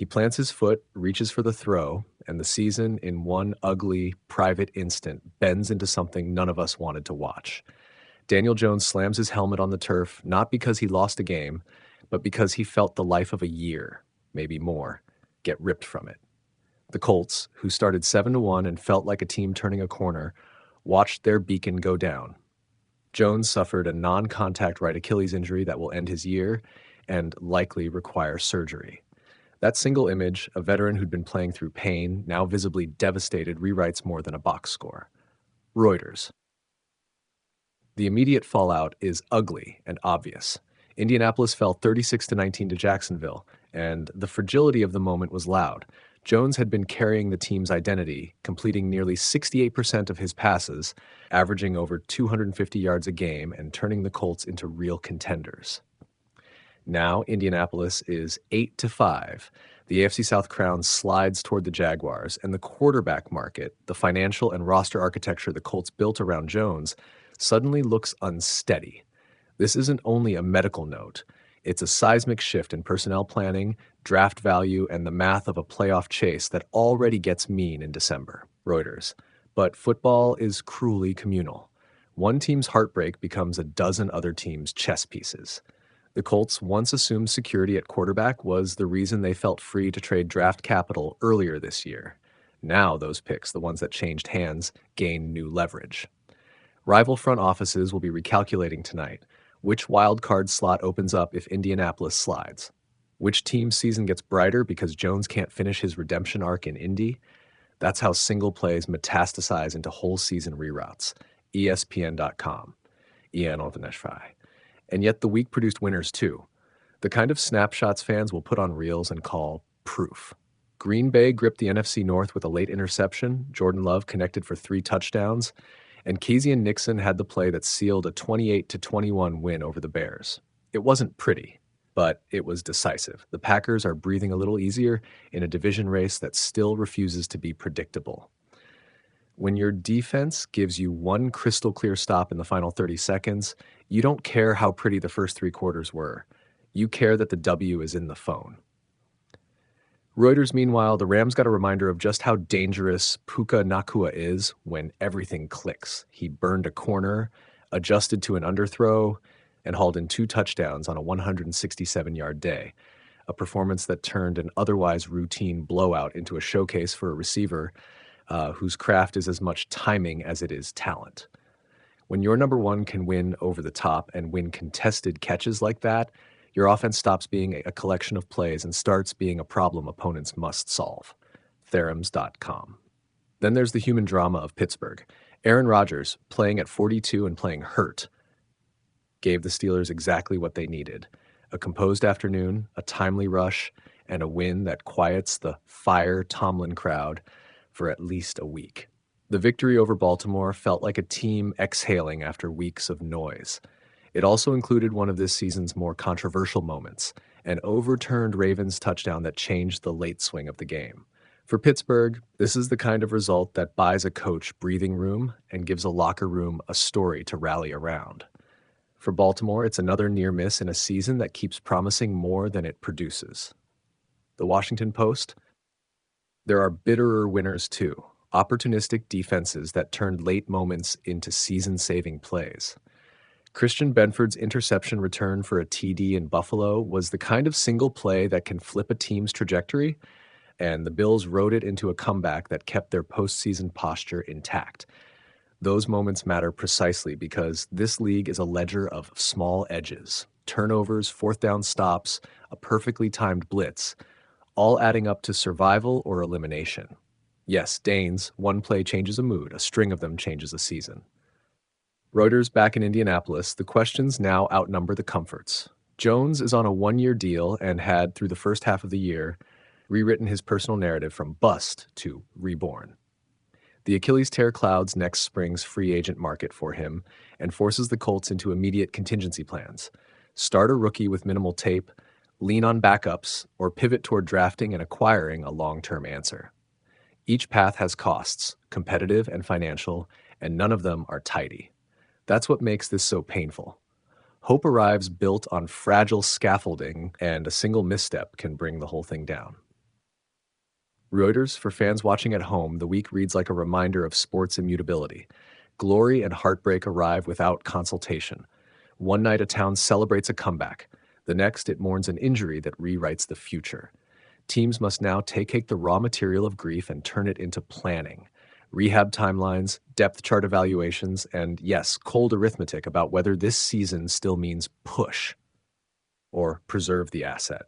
He plants his foot, reaches for the throw, and the season, in one ugly, private instant, bends into something none of us wanted to watch. Daniel Jones slams his helmet on the turf, not because he lost a game, but because he felt the life of a year, maybe more, get ripped from it. The Colts, who started 7-1 and felt like a team turning a corner, watched their beacon go down. Jones suffered a non-contact right Achilles injury that will end his year and likely require surgery. That single image, a veteran who'd been playing through pain, now visibly devastated, rewrites more than a box score. Reuters. The immediate fallout is ugly and obvious. Indianapolis fell 36-19 to Jacksonville, and the fragility of the moment was loud. Jones had been carrying the team's identity, completing nearly 68% of his passes, averaging over 250 yards a game, and turning the Colts into real contenders. Now Indianapolis is 8-5. The AFC South crown slides toward the Jaguars, and the quarterback market, the financial and roster architecture the Colts built around Jones, suddenly looks unsteady. This isn't only a medical note. It's a seismic shift in personnel planning, draft value, and the math of a playoff chase that already gets mean in December. Reuters. But football is cruelly communal. One team's heartbreak becomes a dozen other teams' chess pieces. The Colts' once assumed security at quarterback was the reason they felt free to trade draft capital earlier this year. Now those picks, the ones that changed hands, gain new leverage. Rival front offices will be recalculating tonight. Which wild card slot opens up if Indianapolis slides? Which team's season gets brighter because Jones can't finish his redemption arc in Indy? That's how single plays metastasize into whole season reroutes. ESPN.com. Ian Ovaneshvai. And yet the week produced winners too. The kind of snapshots fans will put on reels and call proof. Green Bay gripped the NFC North with a late interception. Jordan Love connected for 3 touchdowns. And Keisean Nixon had the play that sealed a 28-21 win over the Bears. It wasn't pretty, but it was decisive. The Packers are breathing a little easier in a division race that still refuses to be predictable. When your defense gives you one crystal clear stop in the final 30 seconds, you don't care how pretty the first 3 quarters were. You care that the W is in the phone. Reuters, meanwhile, the Rams got a reminder of just how dangerous Puka Nacua is when everything clicks. He burned a corner, adjusted to an underthrow, and hauled in 2 touchdowns on a 167-yard day, a performance that turned an otherwise routine blowout into a showcase for a receiver whose craft is as much timing as it is talent. When your number one can win over the top and win contested catches like that, your offense stops being a collection of plays and starts being a problem opponents must solve. Therems.com. Then there's the human drama of Pittsburgh. Aaron Rodgers, playing at 42 and playing hurt, gave the Steelers exactly what they needed. A composed afternoon, a timely rush, and a win that quiets the fire Tomlin crowd for at least a week. The victory over Baltimore felt like a team exhaling after weeks of noise. It also included one of this season's more controversial moments, an overturned Ravens touchdown that changed the late swing of the game. For Pittsburgh, this is the kind of result that buys a coach breathing room and gives a locker room a story to rally around. For Baltimore, it's another near miss in a season that keeps promising more than it produces. The Washington Post. There are bitterer winners too, opportunistic defenses that turned late moments into season-saving plays. Christian Benford's interception return for a TD in Buffalo was the kind of single play that can flip a team's trajectory, and the Bills rode it into a comeback that kept their postseason posture intact. Those moments matter precisely because this league is a ledger of small edges, turnovers, 4th down stops, a perfectly timed blitz, all adding up to survival or elimination. Yes, Danes, one play changes a mood, a string of them changes a season. Reuters back in Indianapolis, the questions now outnumber the comforts. Jones is on a 1-year deal and had, through the first half of the year, rewritten his personal narrative from bust to reborn. The Achilles tear clouds next spring's free agent market for him and forces the Colts into immediate contingency plans. Start a rookie with minimal tape, lean on backups, or pivot toward drafting and acquiring a long-term answer. Each path has costs, competitive and financial, and none of them are tidy. That's what makes this so painful. Hope arrives built on fragile scaffolding, and a single misstep can bring the whole thing down. Reuters, for fans watching at home, the week reads like a reminder of sports immutability. Glory and heartbreak arrive without consultation. One night, a town celebrates a comeback. The next, it mourns an injury that rewrites the future. Teams must now take the raw material of grief and turn it into planning. Rehab timelines, depth chart evaluations, and yes, cold arithmetic about whether this season still means push or preserve the asset.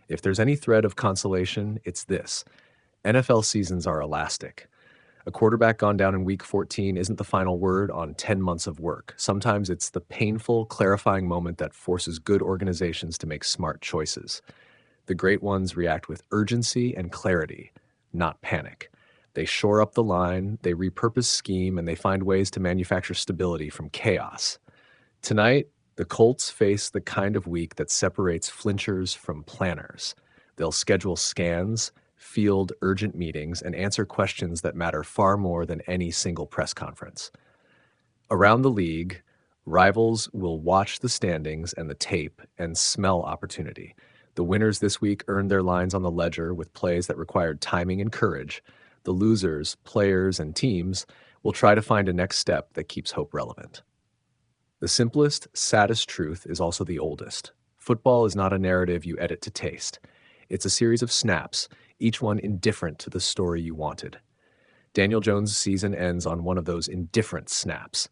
If there's any thread of consolation, it's this: NFL seasons are elastic. A quarterback gone down in week 14 isn't the final word on 10 months of work. Sometimes it's the painful, clarifying moment that forces good organizations to make smart choices. The great ones react with urgency and clarity, not panic. They shore up the line, they repurpose scheme, and they find ways to manufacture stability from chaos. Tonight, the Colts face the kind of week that separates flinchers from planners. They'll schedule scans, field urgent meetings, and answer questions that matter far more than any single press conference. Around the league, rivals will watch the standings and the tape and smell opportunity. The winners this week earned their lines on the ledger with plays that required timing and courage. The losers, players, and teams will try to find a next step that keeps hope relevant. The simplest, saddest truth is also the oldest. Football is not a narrative you edit to taste. It's a series of snaps, each one indifferent to the story you wanted. Daniel Jones' season ends on one of those indifferent snaps.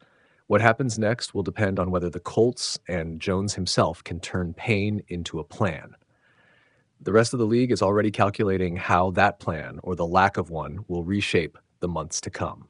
What happens next will depend on whether the Colts and Jones himself can turn pain into a plan. The rest of the league is already calculating how that plan, or the lack of one, will reshape the months to come.